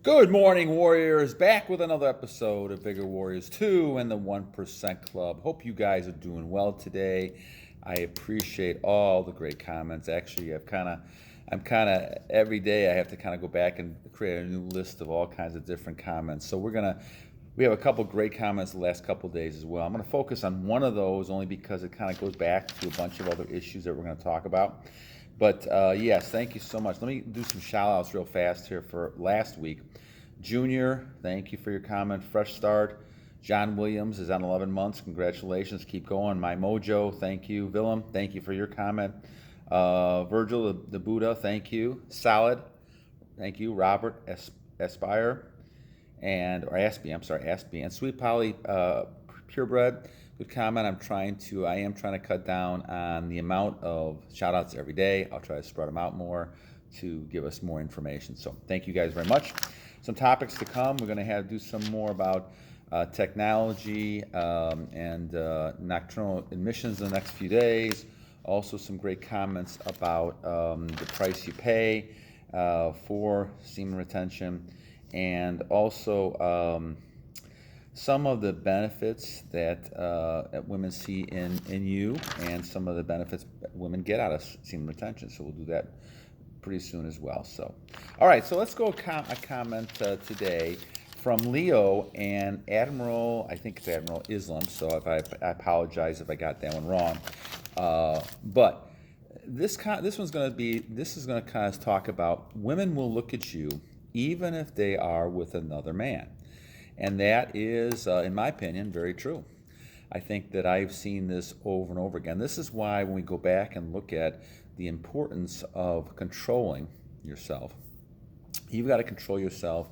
Good morning, Warriors. Back with another episode of Vigor Warriors 2 and the 1% Club. Hope you guys are doing well today. I appreciate all the great comments. Actually, I'm kind of every day I have to kind of go back and create a new list of all kinds of different comments. So we have a couple great comments the last couple of days as well. I'm gonna focus on one of those only because it kind of goes back to a bunch of other issues that we're gonna talk about. But yes, thank you so much. Let me do some shout outs real fast here for last week. Junior, thank you for your comment. Fresh start. John Williams is on 11 months. Congratulations. Keep going. My Mojo, thank you. Willem, thank you for your comment. Virgil, the Buddha, thank you. Solid, thank you. Robert Aspire, or Aspie, I'm sorry, Aspie. And Sweet Polly, Purebred, good comment. I am trying to cut down on the amount of shout outs every day. I'll try to spread them out more to give us more information. So thank you guys very much. Some topics to come. We're going to do some more about technology and nocturnal admissions in the next few days. Also, some great comments about the price you pay for semen retention, and also some of the benefits that women see in you, and some of the benefits that women get out of semen retention. So we'll do that pretty soon as well. So, all right, so let's go a comment today from Leo and Admiral, I think it's Admiral Islam, so if I apologize if I got that one wrong. But this is going to kind of talk about women will look at you even if they are with another man. And that is, in my opinion, very true. I think that I've seen this over and over again. This is why when we go back and look at the importance of controlling yourself, you've got to control yourself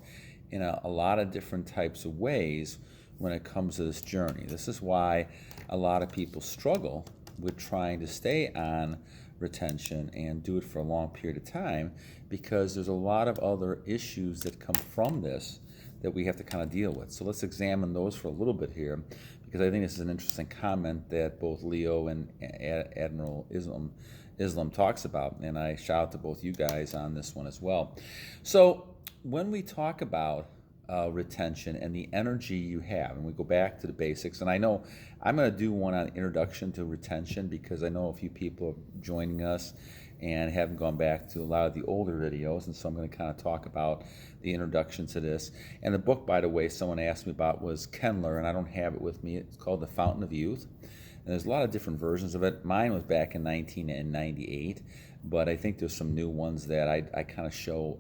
in a lot of different types of ways when it comes to this journey. This is why a lot of people struggle with trying to stay on retention and do it for a long period of time, because there's a lot of other issues that come from this that we have to kind of deal with. So let's examine those for a little bit here, because I think this is an interesting comment that both Leo and Admiral Islam talks about, and I shout out to both you guys on this one as well. So when we talk about retention and the energy you have, and we go back to the basics, and I know I'm going to do one on introduction to retention because I know a few people are joining us and haven't gone back to a lot of the older videos, and so I'm going to kind of talk about the introduction to this. And the book, by the way, someone asked me about was Kendler, and I don't have it with me. It's called The Fountain of Youth, and there's a lot of different versions of it. Mine was back in 1998, but I think there's some new ones that I kind of show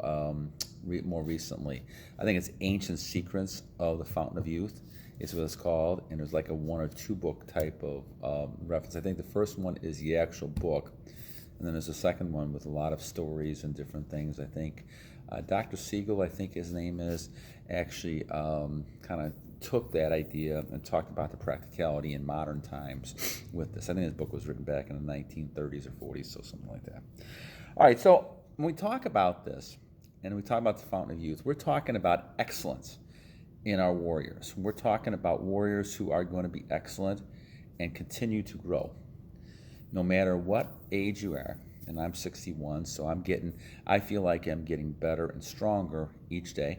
more recently. I think it's Ancient Secrets of the Fountain of Youth is what it's called, and there's like a 1 or 2 book type of reference. I think the first one is the actual book, and then there's a second one with a lot of stories and different things. I think Dr. Siegel, I think his name is, actually kind of took that idea and talked about the practicality in modern times with this. I think his book was written back in the 1930s or 40s, so something like that. All right, so when we talk about this, and we talk about the Fountain of Youth, we're talking about excellence in our warriors. We're talking about warriors who are going to be excellent and continue to grow no matter what age you are. And I'm 61, so I feel like I'm getting better and stronger each day,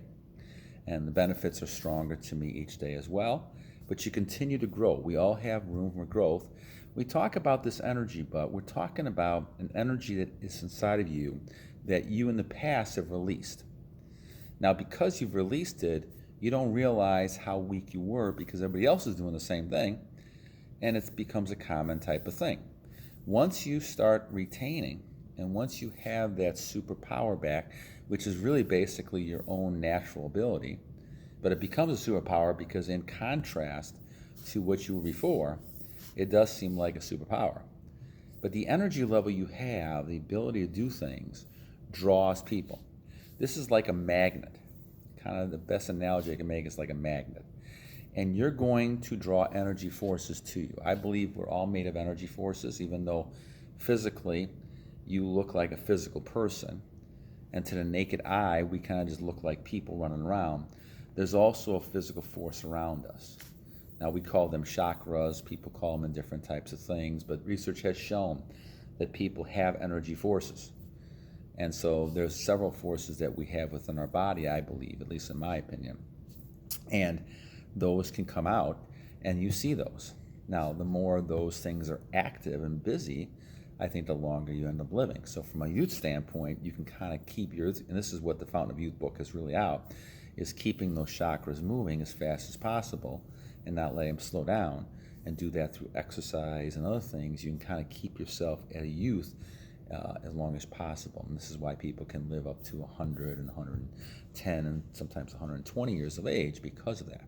and the benefits are stronger to me each day as well. But you continue to grow. We all have room for growth. We talk about this energy, but we're talking about an energy that is inside of you that you in the past have released. Now, because you've released it, you don't realize how weak you were because everybody else is doing the same thing, and it becomes a common type of thing. Once you start retaining, and once you have that superpower back, which is really basically your own natural ability, but it becomes a superpower because in contrast to what you were before, it does seem like a superpower. But the energy level you have, the ability to do things, draws people. This is like a magnet. Kind of the best analogy I can make is like a magnet. And you're going to draw energy forces to you. I believe we're all made of energy forces, even though physically you look like a physical person, and to the naked eye we kind of just look like people running around. There's also a physical force around us. Now, we call them chakras, people call them in different types of things, but research has shown that people have energy forces. And so there's several forces that we have within our body, I believe, at least in my opinion. And those can come out, and you see those. Now, the more those things are active and busy, I think the longer you end up living. So from a youth standpoint, you can kind of keep your, and this is what the Fountain of Youth book is really out, is keeping those chakras moving as fast as possible and not letting them slow down, and do that through exercise and other things. You can kind of keep yourself at a youth as long as possible. And this is why people can live up to 100 and 110 and sometimes 120 years of age because of that.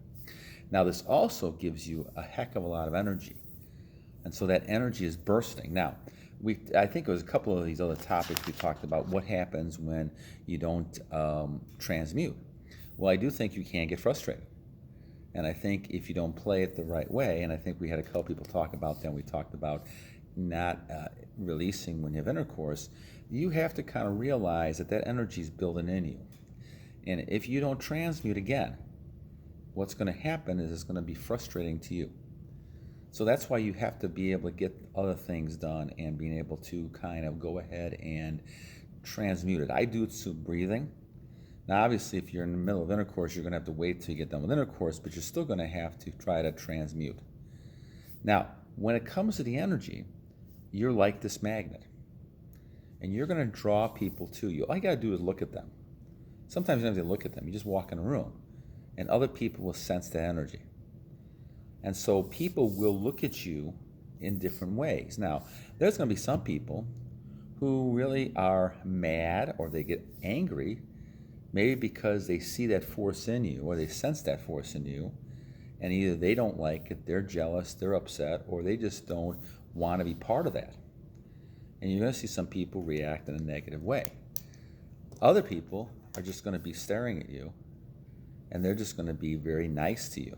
Now, this also gives you a heck of a lot of energy. And so that energy is bursting. Now, I think it was a couple of these other topics we talked about. What happens when you don't transmute? Well, I do think you can get frustrated. And I think if you don't play it the right way, and I think we had a couple people talk about that, we talked about not releasing when you have intercourse, you have to kind of realize that that energy is building in you. And if you don't transmute again, what's going to happen is it's going to be frustrating to you. So that's why you have to be able to get other things done and being able to kind of go ahead and transmute it. I do it through breathing. Now, obviously, if you're in the middle of intercourse, you're going to have to wait till you get done with intercourse, but you're still going to have to try to transmute. Now, when it comes to the energy, you're like this magnet, and you're going to draw people to you. All you got to do is look at them. Sometimes you don't have to look at them. You just walk in a room, and other people will sense that energy. And so people will look at you in different ways. Now, there's going to be some people who really are mad or they get angry, maybe because they see that force in you or they sense that force in you, and either they don't like it, they're jealous, they're upset, or they just don't want to be part of that. And you're going to see some people react in a negative way. Other people are just going to be staring at you, and they're just going to be very nice to you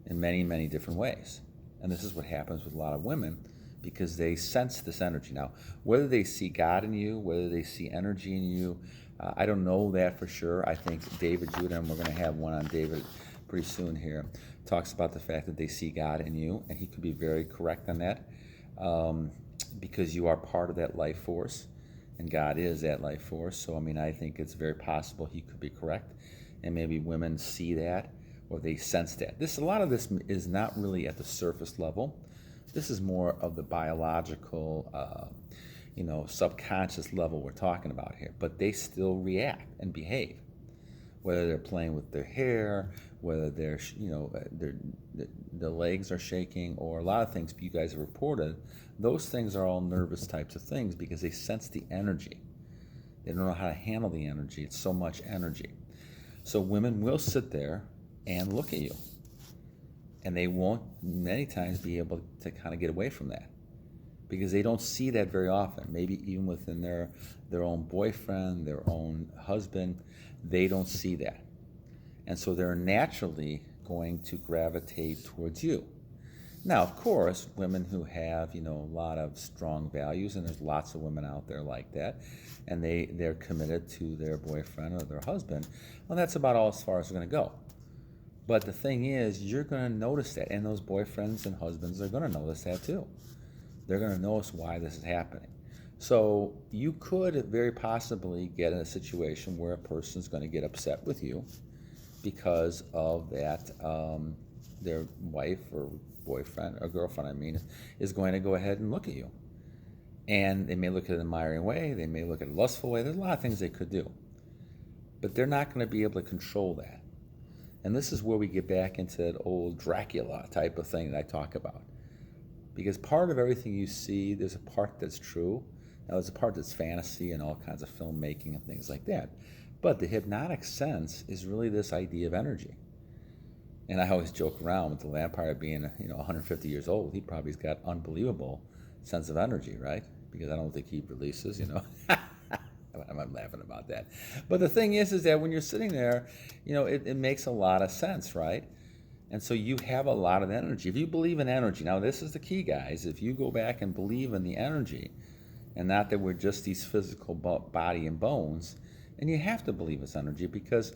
in many, many different ways. And this is what happens with a lot of women because they sense this energy. Now, whether they see God in you, whether they see energy in you, I don't know that for sure. I think David Judah, and we're going to have one on David pretty soon here, talks about the fact that they see God in you, and he could be very correct on that because you are part of that life force, and God is that life force. So, I mean, I think it's very possible he could be correct, and maybe women see that or they sense that. A lot of this is not really at the surface level. This is more of the biological, subconscious level we're talking about here. But they still react and behave, whether they're playing with their hair, whether they're, the legs are shaking, or a lot of things you guys have reported. Those things are all nervous types of things because they sense the energy. They don't know how to handle the energy. It's so much energy. So women will sit there and look at you, and they won't many times be able to kind of get away from that because they don't see that very often. Maybe even within their own boyfriend, their own husband, they don't see that, and so they're naturally going to gravitate towards you. Now, of course, women who have a lot of strong values, and there's lots of women out there like that, and they're committed to their boyfriend or their husband, well, that's about all as far as we're going to go. But the thing is, you're going to notice that, and those boyfriends and husbands are going to notice that too. They're going to notice why this is happening. So you could very possibly get in a situation where a person's going to get upset with you because of that, their wife or boyfriend or girlfriend, is going to go ahead and look at you. And they may look at it in an admiring way, they may look at it in a lustful way, there's a lot of things they could do. But they're not going to be able to control that. And this is where we get back into that old Dracula type of thing that I talk about. Because part of everything you see, there's a part that's true. Now, there's a part that's fantasy and all kinds of filmmaking and things like that. But the hypnotic sense is really this idea of energy. And I always joke around with the vampire being, 150 years old. He probably's got unbelievable sense of energy, right? Because I don't think he releases, I'm laughing about that. But the thing is that when you're sitting there, it makes a lot of sense, right? And so you have a lot of energy. If you believe in energy, now this is the key, guys. If you go back and believe in the energy, and not that we're just these physical body and bones, and you have to believe it's energy because,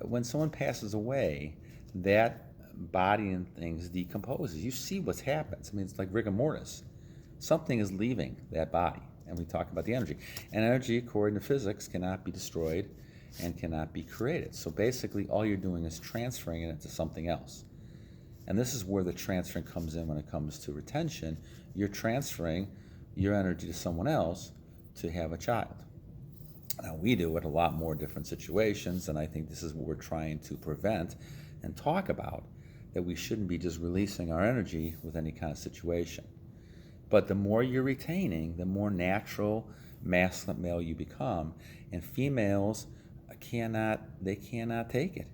when someone passes away, that body and things decomposes. You see what happens. It's like rigor mortis. Something is leaving that body. And we talk about the energy. And energy, according to physics, cannot be destroyed and cannot be created. So basically, all you're doing is transferring it into something else. And this is where the transferring comes in when it comes to retention. You're transferring your energy to someone else to have a child. Now, we do it a lot more different situations, and I think this is what we're trying to prevent and talk about, that we shouldn't be just releasing our energy with any kind of situation. But the more you're retaining, the more natural masculine male you become, and females cannot take it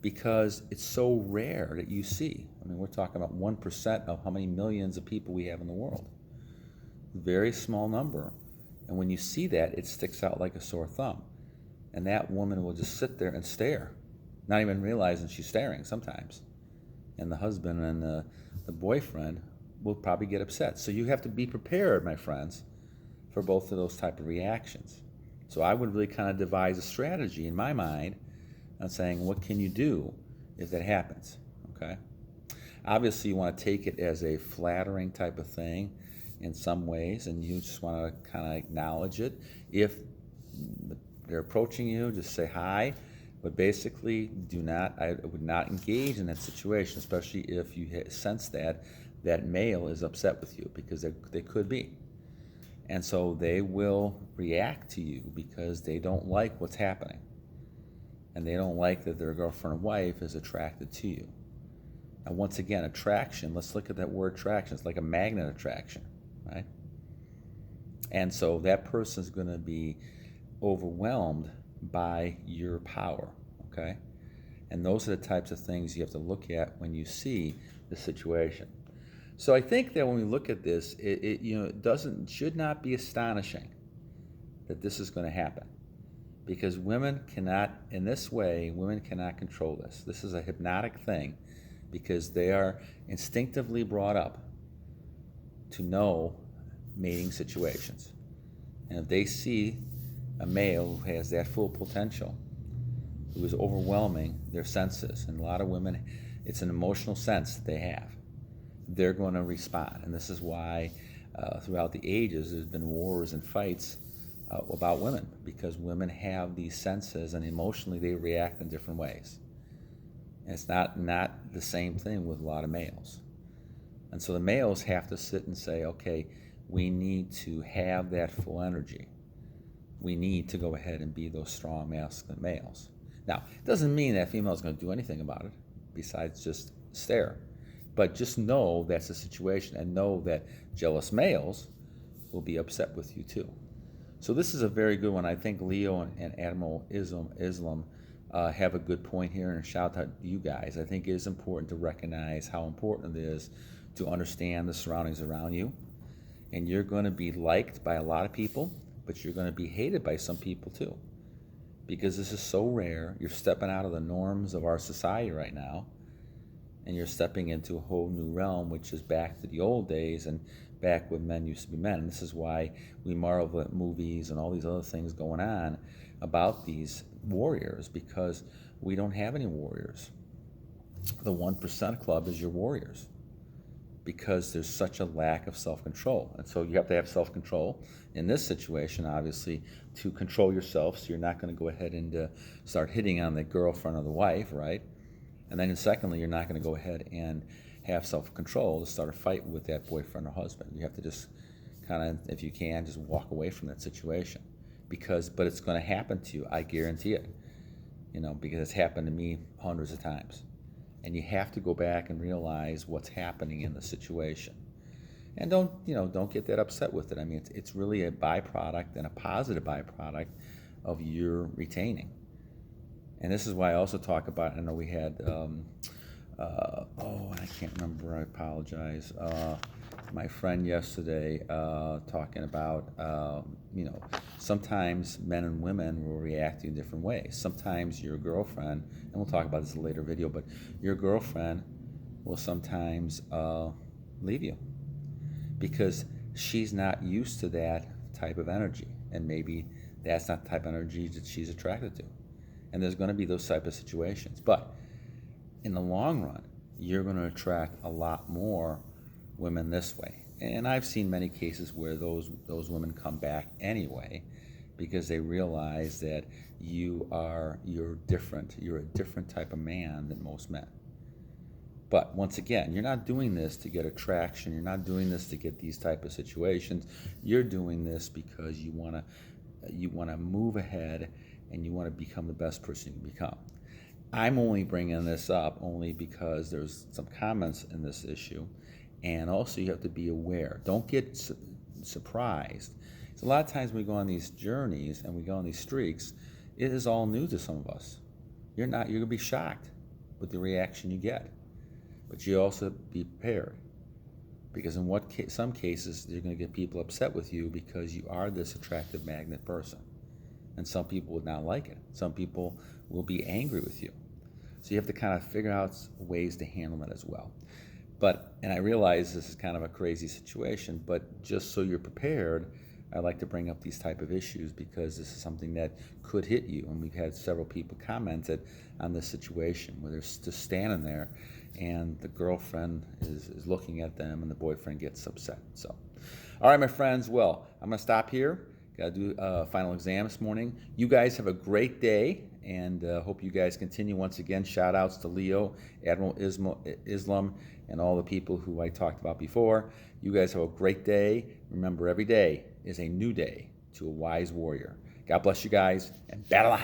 because it's so rare that you see. I mean, we're talking about 1% of how many millions of people we have in the world. Very small number. And when you see that, it sticks out like a sore thumb. And that woman will just sit there and stare, not even realizing she's staring sometimes. And the husband and the boyfriend will probably get upset. So you have to be prepared, my friends, for both of those type of reactions. So I would really kind of devise a strategy in my mind on saying, what can you do if that happens, okay? Obviously, you want to take it as a flattering type of thing in some ways, and you just want to kind of acknowledge it. If they're approaching you, just say hi, but basically I would not engage in that situation, especially if you sense that male is upset with you, because they could be. And so they will react to you because they don't like what's happening. And they don't like that their girlfriend or wife is attracted to you. Now, once again, attraction, let's look at that word attraction. It's like a magnet attraction, right? And so that person is going to be overwhelmed by your power, okay? And those are the types of things you have to look at when you see the situation. So I think that when we look at this, it should not be astonishing that this is going to happen, because women cannot control this. This is a hypnotic thing, because they are instinctively brought up to know mating situations. And if they see a male who has that full potential, who is overwhelming their senses, and a lot of women, it's an emotional sense that they have, they're going to respond. And this is why throughout the ages there's been wars and fights about women, because women have these senses and emotionally they react in different ways. And it's not the same thing with a lot of males. And so the males have to sit and say, okay, we need to have that full energy. We need to go ahead and be those strong masculine males. Now, it doesn't mean that female is going to do anything about it besides just stare. But just know that's the situation, and know that jealous males will be upset with you too. So this is a very good one. I think Leo and Amiral Islam have a good point here, and shout out to you guys. I think it is important to recognize how important it is to understand the surroundings around you. And you're going to be liked by a lot of people, but you're going to be hated by some people too, because this is so rare. You're stepping out of the norms of our society right now, and you're stepping into a whole new realm, which is back to the old days and back when men used to be men. And this is why we marvel at movies and all these other things going on about these warriors, because we don't have any warriors. The 1% Club is your warriors, because there's such a lack of self-control. And so you have to have self-control in this situation, obviously, to control yourself, so you're not going to go ahead and start hitting on the girlfriend or the wife, right? And then secondly, you're not going to go ahead and have self-control to start a fight with that boyfriend or husband. You have to just kind of, if you can, just walk away from that situation, but it's going to happen to you. I guarantee it, because it's happened to me hundreds of times. And you have to go back and realize what's happening in the situation. And don't get that upset with it. I mean, it's really a byproduct, and a positive byproduct of your retaining. And this is why I also talk about, I know we had, I can't remember, I apologize, my friend yesterday talking about, sometimes men and women will react in different ways. Sometimes your girlfriend, and we'll talk about this in a later video, but your girlfriend will sometimes leave you because she's not used to that type of energy, and maybe that's not the type of energy that she's attracted to. And there's going to be those type of situations. But in the long run, you're going to attract a lot more women this way. And I've seen many cases where those women come back anyway because they realize that you're different. You're a different type of man than most men. But once again, you're not doing this to get attraction. You're not doing this to get these type of situations. You're doing this because you want to move ahead and you want to become the best person you can become. I'm only bringing this up only because there's some comments in this issue, and also you have to be aware. Don't get surprised. So a lot of times when we go on these journeys and we go on these streaks, it is all new to some of us. You're going to be shocked with the reaction you get. But you also be prepared, because in some cases you're going to get people upset with you because you are this attractive magnet person, and some people would not like it. Some people will be angry with you, so you have to kind of figure out ways to handle that as well. And I realize this is kind of a crazy situation, but just so you're prepared, I like to bring up these type of issues because this is something that could hit you, and we've had several people commented on this situation where they're just standing there and the girlfriend is looking at them and the boyfriend gets upset. So, all right, my friends, well, I'm going to stop here. Got to do a final exam this morning. You guys have a great day, and hope you guys continue. Once again, shout outs to Leo, Admiral Islam, and all the people who I talked about before. You guys have a great day. Remember, every day is a new day to a wise warrior. God bless you guys, and battle on.